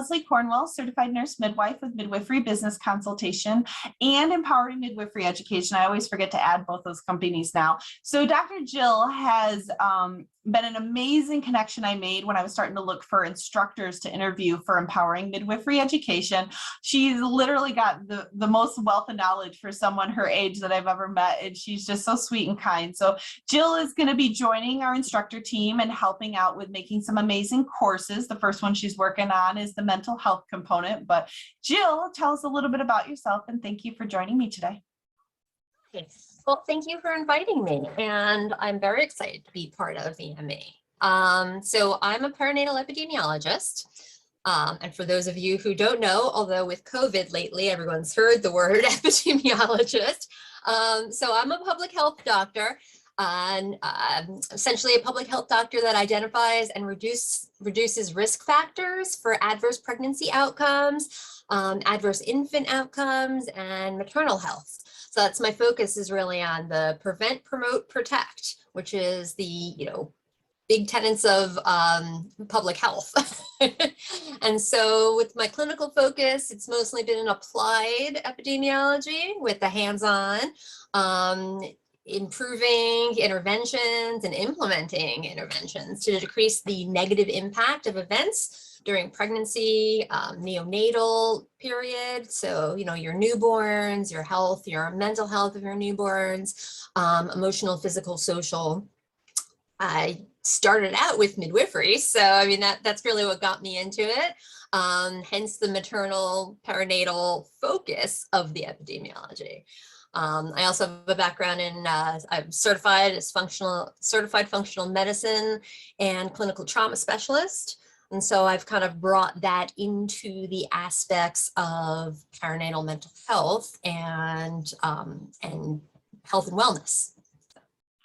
Leslie Cornwell, certified nurse midwife with Midwifery Business Consultation and Empowering Midwifery Education. I always forget to add both those companies now. So Dr. Jill has been an amazing connection I made when I was starting to look for instructors to interview for Empowering Midwifery Education. She's literally got the most wealth of knowledge for someone her age that I've ever met, and she's just so sweet and kind. So Jill is going to be joining our instructor team and helping out with making some amazing courses. The first one she's working on is the mental health component. But Jill, tell us a little bit about yourself, and thank you for joining me today. Well, thank you for inviting me, and I'm very excited to be part of EME. So I'm a perinatal epidemiologist, and for those of you who don't know, although with COVID lately, everyone's heard the word epidemiologist. So I'm a public health doctor, and essentially a public health doctor that identifies and reduces risk factors for adverse pregnancy outcomes, adverse infant outcomes, and maternal health. So that's my focus, is really on the prevent, promote, protect, which is the, big tenets of public health. And so with my clinical focus, it's mostly been in applied epidemiology with the hands-on, improving interventions and implementing interventions to decrease the negative impact of events during pregnancy, neonatal period. So, your newborns, your health, your mental health of your newborns, emotional, physical, social. I started out with midwifery. So, that's really what got me into it. Hence the maternal perinatal focus of the epidemiology. I also have a background in, I'm certified as certified functional medicine and clinical trauma specialist. And so I've kind of brought that into the aspects of perinatal mental health and health and wellness.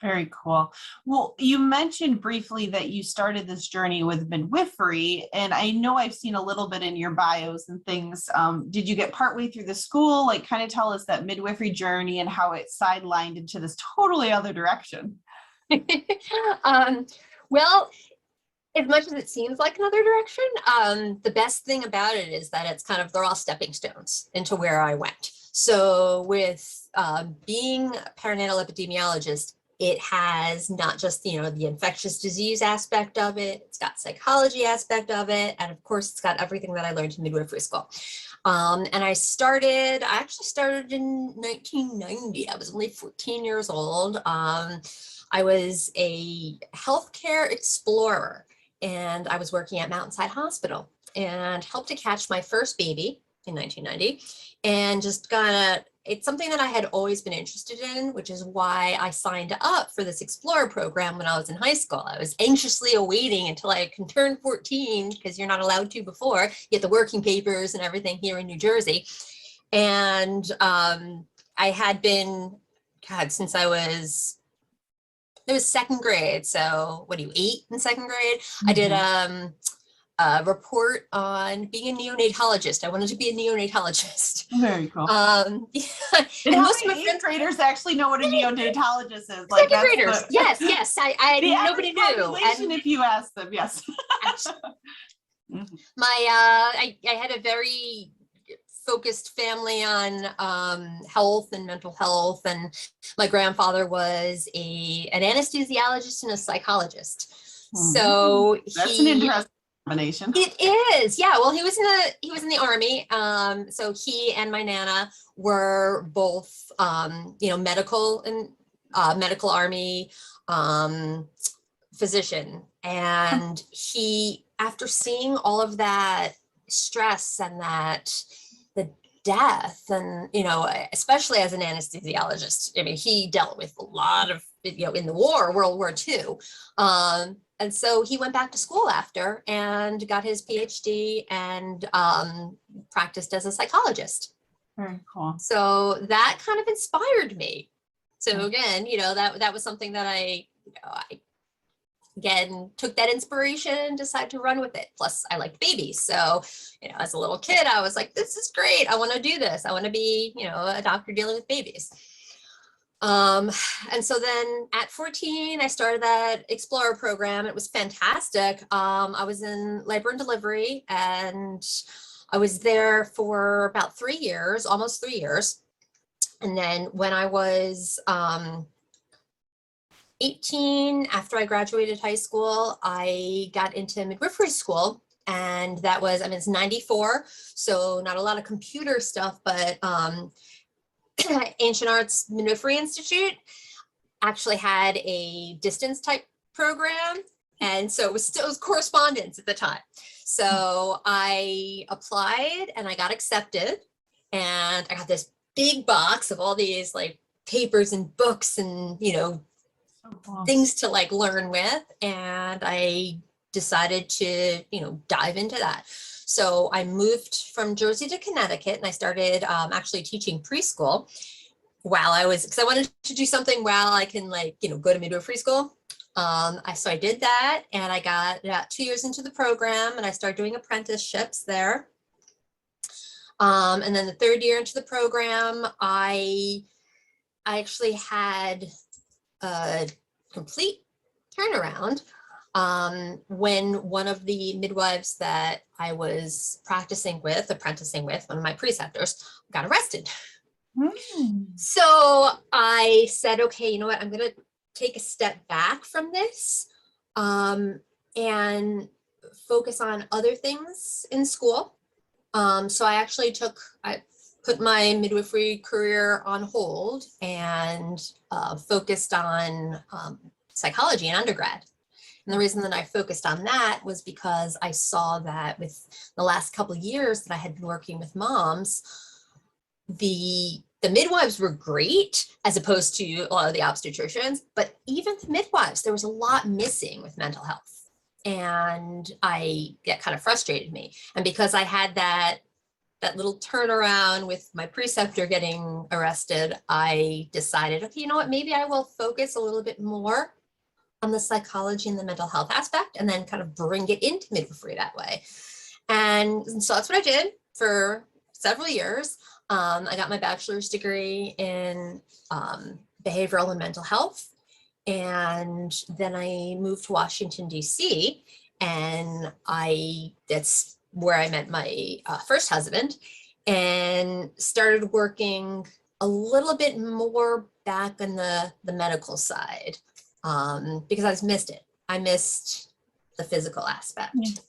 Very cool. Well, you mentioned briefly that you started this journey with midwifery, and I know I've seen a little bit in your bios and things. Did you get partway through the school? Like, kind of tell us that midwifery journey and how it sidelined into this totally other direction. Well, as much as it seems like another direction, the best thing about it is that it's they're all stepping stones into where I went. So with being a perinatal epidemiologist, it has not just, the infectious disease aspect of it, it's got psychology aspect of it, and of course, it's got everything that I learned in midwifery school. And I actually started in 1990. I was only 14 years old. I was a healthcare explorer, and I was working at Mountainside Hospital and helped to catch my first baby in 1990, and just it's something that I had always been interested in, which is why I signed up for this Explorer program when I was in high school. I was anxiously awaiting until I can turn 14, because you're not allowed to before, you get the working papers and everything here in New Jersey. And I had been, since it was second grade. So what are you, 8 in second grade? Mm-hmm. I did a report on being a neonatologist. I wanted to be a neonatologist. Very cool. Yeah. And most of my 8th graders actually know what a neonatologist is. Like, second graders. Yes. Nobody knew. And if you ask them, yes. I had a very focused family on health and mental health, and my grandfather was an anesthesiologist and a psychologist. So that's an interesting combination. It is, yeah. Well, he was in the Army, so he and my Nana were both medical and medical Army physician, and he, after seeing all of that stress and the death, and especially as an anesthesiologist, he dealt with a lot of in the war, World War II, and so he went back to school after and got his PhD and practiced as a psychologist. Very cool. So that kind of inspired me. So again, that was something that I again took that inspiration and decided to run with it. Plus, I liked babies. So, as a little kid, I was like, this is great. I want to do this. I want to be, a doctor dealing with babies. And so then at 14, I started that Explorer program. It was fantastic. I was in labor and delivery, and I was there for about 3 years, almost 3 years. And then when I was 18, after I graduated high school, I got into midwifery school. And that was, I mean, it's 94, so not a lot of computer stuff, but Ancient Arts Midwifery Institute actually had a distance type program. And so it was correspondence at the time. So I applied and I got accepted, and I got this big box of all these like papers and books and, you know, things to like learn with. And I decided to, you know, dive into that. So I moved from Jersey to Connecticut, and I started actually teaching preschool while I was, because I wanted to do something while I can, like, you know, go to midwifery school. So I did that, and I got 2 years into the program, and I started doing apprenticeships there. And then the 3rd year into the program, I actually had a complete turnaround when one of the midwives that I was apprenticing with, one of my preceptors, got arrested. So I said, okay, you know what, I'm going to take a step back from this and focus on other things in school. So I actually put my midwifery career on hold and focused on psychology in undergrad. And the reason that I focused on that was because I saw that with the last couple of years that I had been working with moms, the midwives were great as opposed to a lot of the obstetricians, but even the midwives, there was a lot missing with mental health. And that kind of frustrated me. And because I had that little turnaround with my preceptor getting arrested, I decided, okay, you know what, maybe I will focus a little bit more on the psychology and the mental health aspect, and then kind of bring it into midwifery that way. And so that's what I did for several years. I got my bachelor's degree in behavioral and mental health. And then I moved to Washington, D.C., and that's where I met my first husband, and started working a little bit more back on the medical side because I missed it. I missed the physical aspect.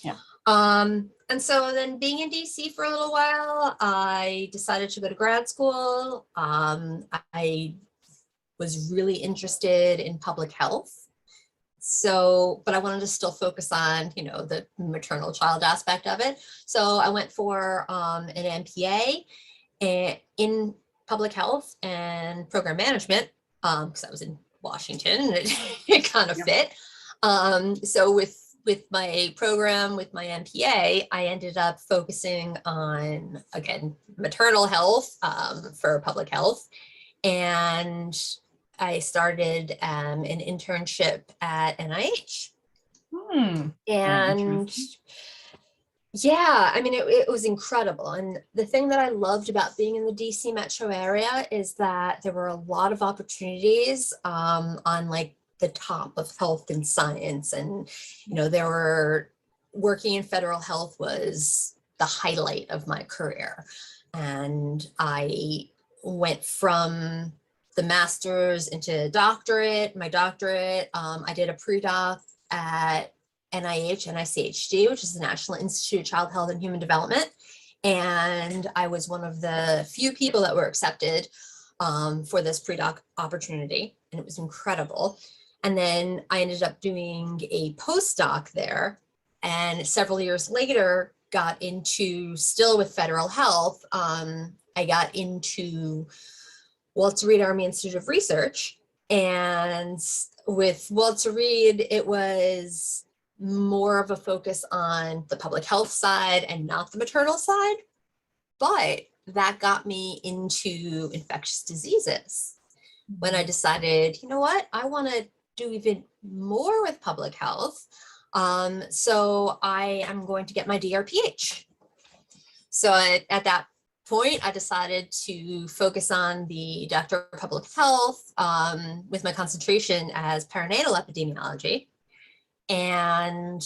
Yeah. And so then being in DC for a little while, I decided to go to grad school. I was really interested in public health. So, but I wanted to still focus on, you know, the maternal child aspect of it. So I went for an MPA in public health and program management because I was in Washington and it kind of fit. So with my program, with my MPA, I ended up focusing on, again, maternal health for public health. And I started an internship at NIH. And yeah, I mean, it was incredible. And the thing that I loved about being in the DC metro area is that there were a lot of opportunities on like the top of health and science. And, you know, there were working in federal health was the highlight of my career. And I went from the master's into doctorate, my doctorate. I did a pre-doc at NIH, NICHD, which is the National Institute of Child Health and Human Development. And I was one of the few people that were accepted for this pre-doc opportunity. And it was incredible. And then I ended up doing a postdoc there. And several years later, got into, still with federal health, I got into Walter Reed Army Institute of Research. And with Walter Reed, it was more of a focus on the public health side and not the maternal side. But that got me into infectious diseases when I decided, you know what, I want to do even more with public health. So I am going to get my DrPH. So at that point, I decided to focus on the Doctor of Public Health with my concentration as perinatal epidemiology. And,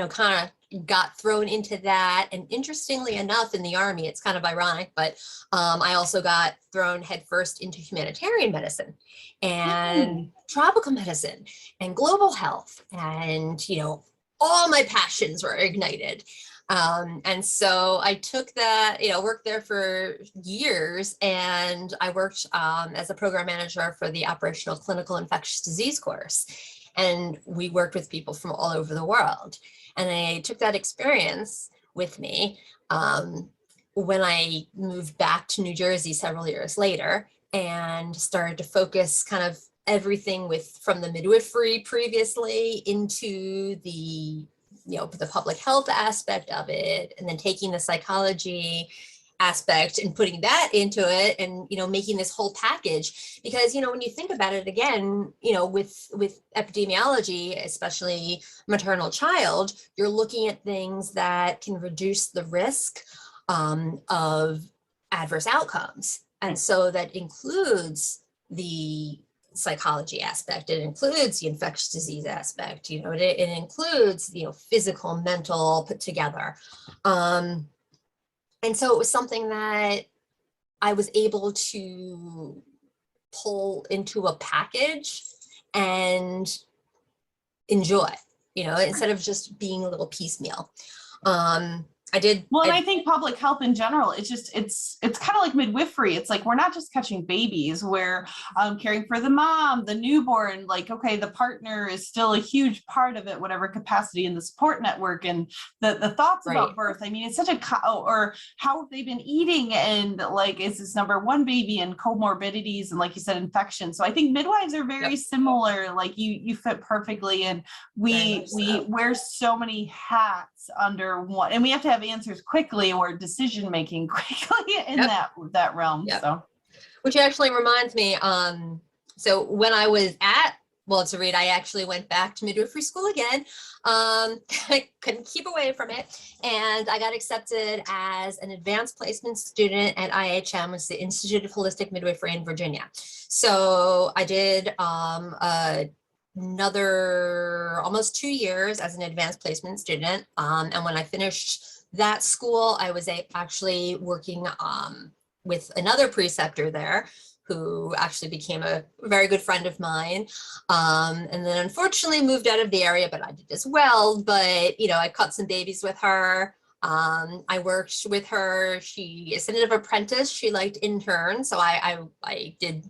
kind of got thrown into that. And interestingly enough, in the Army, it's kind of ironic, but I also got thrown headfirst into humanitarian medicine and tropical medicine and global health. And, all my passions were ignited. And so I took that, worked there for years, and I worked as a program manager for the operational clinical infectious disease course. And we worked with people from all over the world. And I took that experience with me when I moved back to New Jersey several years later and started to focus kind of everything from the midwifery previously into the public health aspect of it, and then taking the psychology aspect and putting that into it, and making this whole package. Because when you think about it again, with epidemiology, especially maternal child, you're looking at things that can reduce the risk of adverse outcomes. And so that includes the psychology aspect, it includes the infectious disease aspect, it includes physical, mental put together. And so it was something that I was able to pull into a package and enjoy, instead of just being a little piecemeal. I think public health in general, it's kind of like midwifery. It's like, we're not just catching babies, we're caring for the mom, the newborn, like, okay, the partner is still a huge part of it, whatever capacity, in the support network, and the thoughts about birth. I mean, it's such or how have they been eating, and like, is this number one baby, and comorbidities, and like you said, infection. So I think midwives are very similar. Like you fit perfectly, and we wear so many hats under one, and we have to have answers quickly, or decision making quickly in that realm. So, which actually reminds me, so when I was at Walter Reed, I actually went back to midwifery school again. I couldn't keep away from it, and I got accepted as an advanced placement student at IHM, which is the Institute of Holistic Midwifery in Virginia. So I did another almost 2 years as an advanced placement student, and when I finished that school, I was actually working with another preceptor there, who actually became a very good friend of mine, and then unfortunately moved out of the area, but I did as well. But I caught some babies with her. I worked with her. She is an apprentice. She liked interns, so I did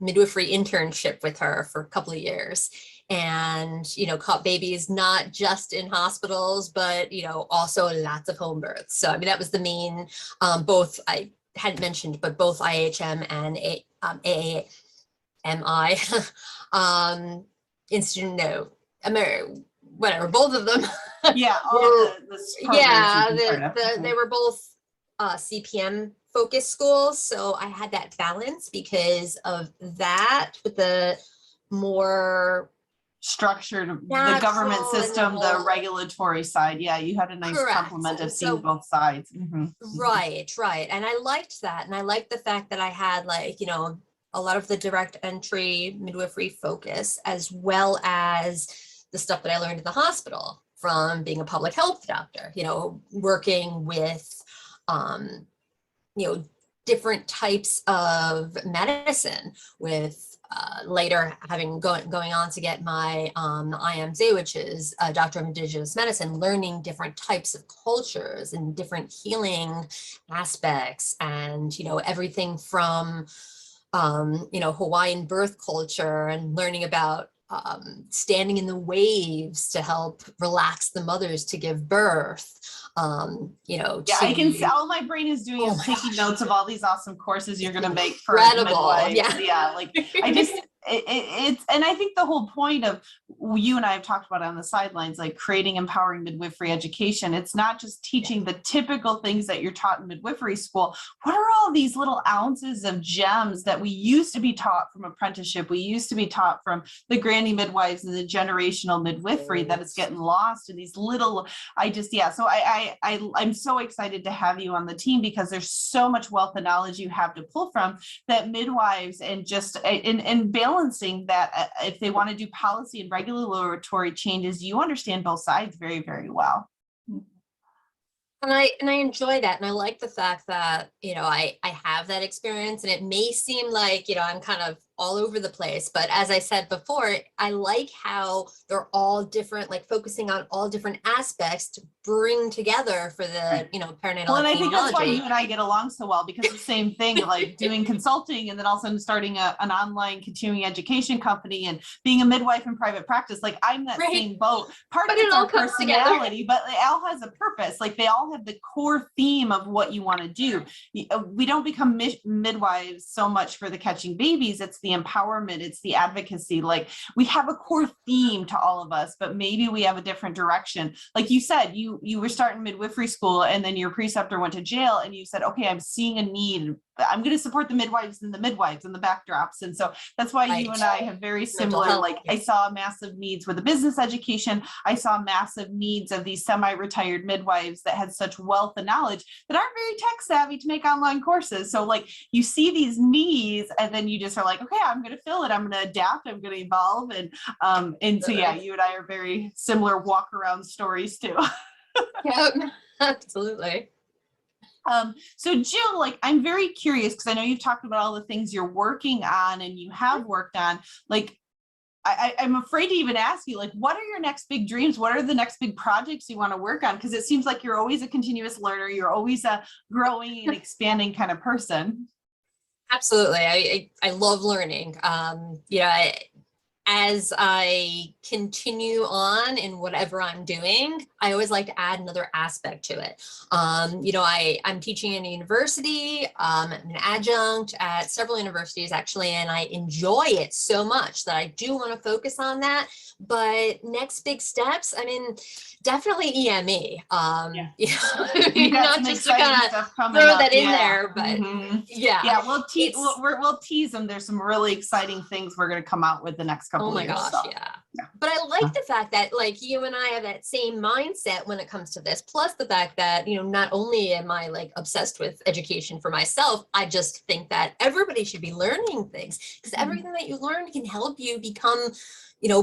midwifery internship with her for a couple of years, and caught babies not just in hospitals, but also lots of home births. So I mean, that was the main, both I hadn't mentioned, but both IHM and AAMI Institute, whatever, both of them. They were both CPM focused schools. So I had that balance because of that, with the more structured, the government system, the regulatory side. Yeah, you had a nice complement of seeing both sides. Right. And I liked that. And I liked the fact that I had a lot of the direct entry midwifery focus, as well as the stuff that I learned at the hospital from being a public health doctor, working with, different types of medicine, with later having going on to get my IMZ, which is a Doctor of Indigenous Medicine, learning different types of cultures and different healing aspects, and everything from Hawaiian birth culture, and learning about standing in the waves to help relax the mothers to give birth. I can see all my brain is doing is taking notes of all these awesome courses you're going to make for incredible. Midwives. Like I just, it's, and I think the whole point of you and I have talked about on the sidelines, like creating empowering midwifery education. It's not just teaching the typical things that you're taught in midwifery school. What are all these little ounces of gems that we used to be taught from apprenticeship? We used to be taught from the granny midwives and the generational midwifery that is getting lost in these little, so I'm so excited to have you on the team because there's so much wealth of knowledge you have to pull from that midwives, and just in balancing that, if they want to do policy and regulatory changes, you understand both sides very, very well. And I enjoy that. And I like the fact that, I have that experience, and it may seem like, I'm kind of all over the place, but as I said before, I like how they're all different, like focusing on all different aspects to bring together for the, perinatal. Well, and I think that's why you and I get along so well, because the same thing, like doing consulting and then also starting an online continuing education company and being a midwife in private practice. Like I'm that same boat. Part of it's our personality, but it all has a purpose. Like they all have the core theme of what you want to do. We don't become midwives so much for the catching babies. It's the empowerment, it's the advocacy. Like we have a core theme to all of us, but maybe we have a different direction. Like you said, you were starting midwifery school and then your preceptor went to jail and you said, okay, I'm seeing a need. I'm going to support the midwives and the backdrops. And so that's why you and I have very similar, like I saw massive needs with the business education. I saw massive needs of these semi-retired midwives that had such wealth and knowledge that aren't very tech savvy to make online courses. So like you see these needs and then you just are like, okay, I'm going to fill it. I'm going to adapt. I'm going to evolve. And so, yeah, you and I are very similar walk around stories too. Yep, absolutely. So Jill, like, I'm very curious because I know you've talked about all the things you're working on and you have worked on. Like, I'm afraid to even ask you, like, what are your next big dreams? What are the next big projects you want to work on? Because it seems like you're always a continuous learner. You're always a growing and expanding kind of person. Absolutely. I love learning. As I continue on in whatever I'm doing, I always like to add another aspect to it. I'm teaching in a university, I'm an adjunct at several universities actually, and I enjoy it so much that I do want to focus on that. But next big steps, I mean, definitely EME. Not just to kind of throw that in there, but we'll tease them. There's some really exciting things we're going to come out with the next couple of years. Oh my gosh, yeah. But I like the fact that like you and I have that same mindset when it comes to this, plus the fact that, not only am I like obsessed with education for myself, I just think that everybody should be learning things because everything that you learn can help you become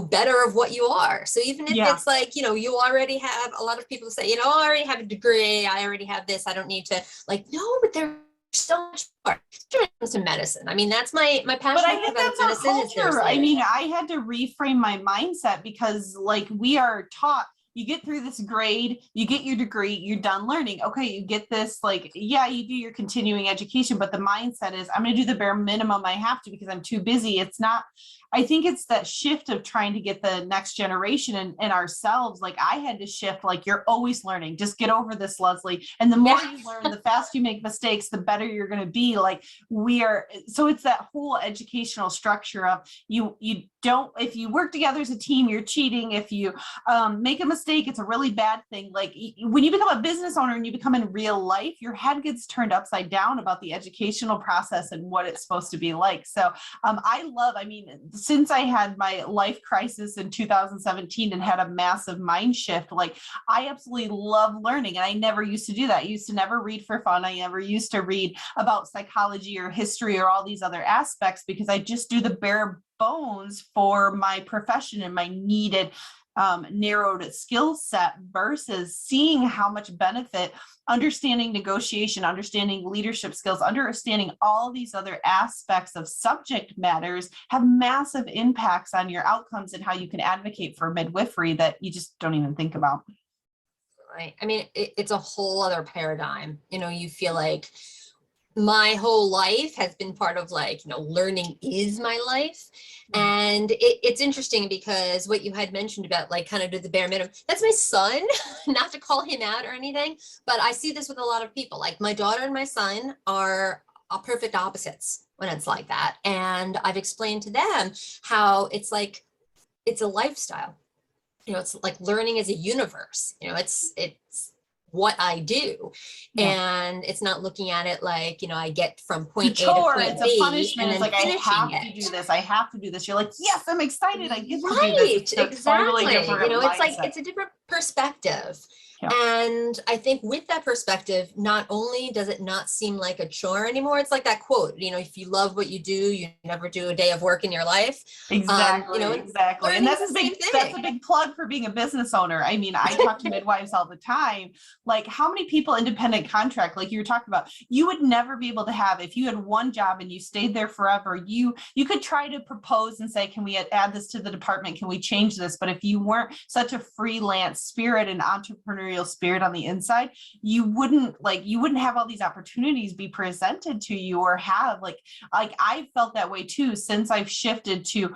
better of what you are. So even if it's like, you already have, a lot of people say, I already have a degree, I already have this, I don't need to, like, no, but there's so much more to medicine. I mean, that's my passion. But I think that's our culture. I mean, I had to reframe my mindset because like we are taught, you get through this grade, you get your degree, you're done learning. Okay, you get this, like, yeah, you do your continuing education, but the mindset is I'm going to do the bare minimum I have to because I'm too busy. It's not, I think it's that shift of trying to get the next generation and ourselves. Like I had to shift, like, you're always learning. Just get over this, Leslie. And the more you learn, the faster you make mistakes, the better you're going to be. Like so it's that whole educational structure of you don't, if you work together as a team, you're cheating. If you make a mistake, it's a really bad thing. Like when you become a business owner and you become in real life, your head gets turned upside down about the educational process and what it's supposed to be like. So since I had my life crisis in 2017 and had a massive mind shift, like I absolutely love learning. And I never used to do that. I used to never read for fun. I never used to read about psychology or history or all these other aspects because I just do the bare bones for my profession and my needed narrowed skill set versus seeing how much benefit understanding negotiation, understanding leadership skills, understanding all these other aspects of subject matters have massive impacts on your outcomes and how you can advocate for midwifery that you just don't even think about. Right. I mean, it's a whole other paradigm. You feel like my whole life has been part of like, learning is my life. And it's interesting because what you had mentioned about like kind of do the bare minimum, that's my son, not to call him out or anything, but I see this with a lot of people. Like my daughter and my son are perfect opposites when it's like that. And I've explained to them how it's like, it's a lifestyle. You know, it's like learning as a universe. You know, it's what I do. Yeah. And it's not looking at it like, you know, I get from It's a point A to chore, point it's a B punishment. and It's then like, I finishing have to it. do this. I have to do this. You're like, yes, I'm excited. I get to do this. Right, It's a totally exactly. different You know, it's like, mindset. it's a different perspective. Yeah. And I think with that perspective, not only does it not seem like a chore anymore, it's like that quote, you know, if you love what you do, you never do a day of work in your life. Exactly, You know, exactly. And learning's that's the a same big, that's a thing. big plug for being a business owner. I mean, I talk to midwives all the time. Like, how many people independent contract, like you were talking about, you would never be able to have, if you had one job and you stayed there forever, you could try to propose and say, can we add this to the department? Can we change this? But if you weren't such a freelance spirit and entrepreneurial spirit on the inside, you wouldn't have all these opportunities be presented to you, or have like I felt that way too, since I've shifted to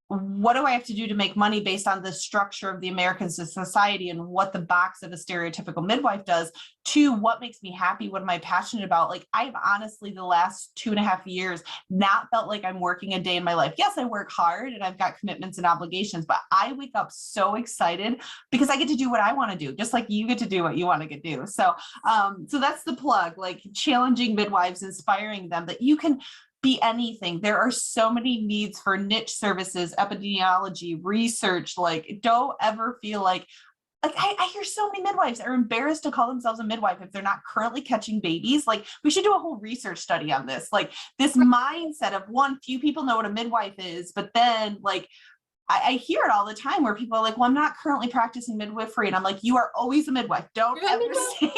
what do I have to do to make money based on the structure of the American society and what the box of a stereotypical midwife does, to what makes me happy, what am I passionate about. Like, I've honestly the last 2.5 years not felt like I'm working a day in my life. Yes, I work hard and I've got commitments and obligations, but I wake up so excited because I get to do what I want to do, just like you get to do what you want to do. So so that's the plug, like challenging midwives, inspiring them that you can be anything. There are so many needs for niche services, epidemiology, research. Like, don't ever feel like I hear so many midwives are embarrassed to call themselves a midwife if they're not currently catching babies. Like, we should do a whole research study on this. Like, this mindset of, one, few people know what a midwife is, but then like I hear it all the time where people are like, well, I'm not currently practicing midwifery. And I'm like, you are always a midwife. Don't ever say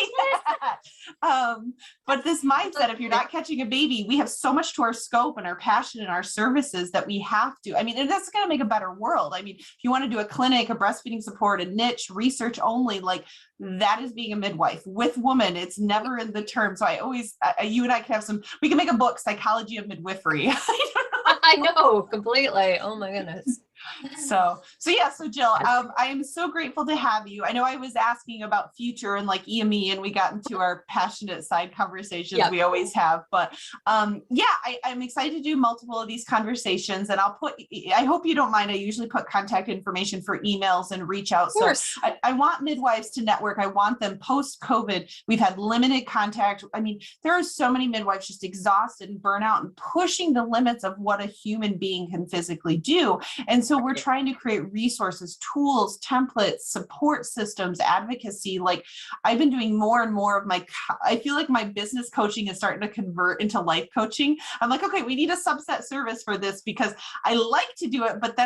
that. But this mindset, if you're not catching a baby, we have so much to our scope and our passion and our services that we have to, I mean, and that's going to make a better world. I mean, if you want to do a clinic, a breastfeeding support, a niche, research only, like, that is being a midwife with woman. It's never in the term. So I always, you and I can have we can make a book, Psychology of Midwifery. I know, completely. Oh my goodness. So yeah, so Jill, I am so grateful to have you. I know I was asking about future and like EME, and we got into our passionate side conversations we always have, but yeah, I'm excited to do multiple of these conversations, and I hope you don't mind, I usually put contact information for emails and reach out. So I want midwives to network. I want them post-COVID. We've had limited contact. I mean, there are so many midwives just exhausted and burnout and pushing the limits of what a human being can physically do. And so we're trying to create resources, tools, templates, support systems, advocacy. Like, I've been doing more and more of I feel like my business coaching is starting to convert into life coaching. I'm like, okay, we need a subset service for this because I like to do it, but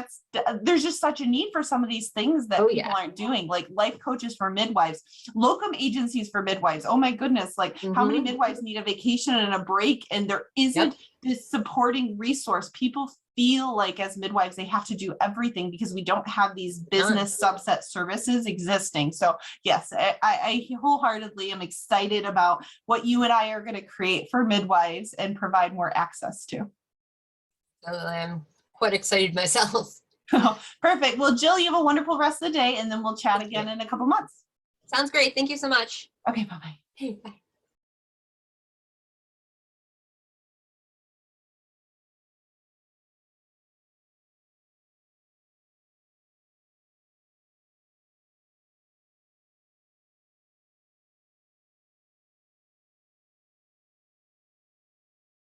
there's just such a need for some of these things that people aren't doing, like life coaches for midwives, locum agencies for midwives. Oh my goodness. Like, how many midwives need a vacation and a break, and there isn't this supporting resource? People feel like as midwives, they have to do everything because we don't have these business subset services existing. So yes, I wholeheartedly am excited about what you and I are going to create for midwives and provide more access to. I'm quite excited myself. Perfect. Well, Jill, you have a wonderful rest of the day, and then we'll chat again in a couple months. Sounds great. Thank you so much. Okay, bye-bye. Hey, bye.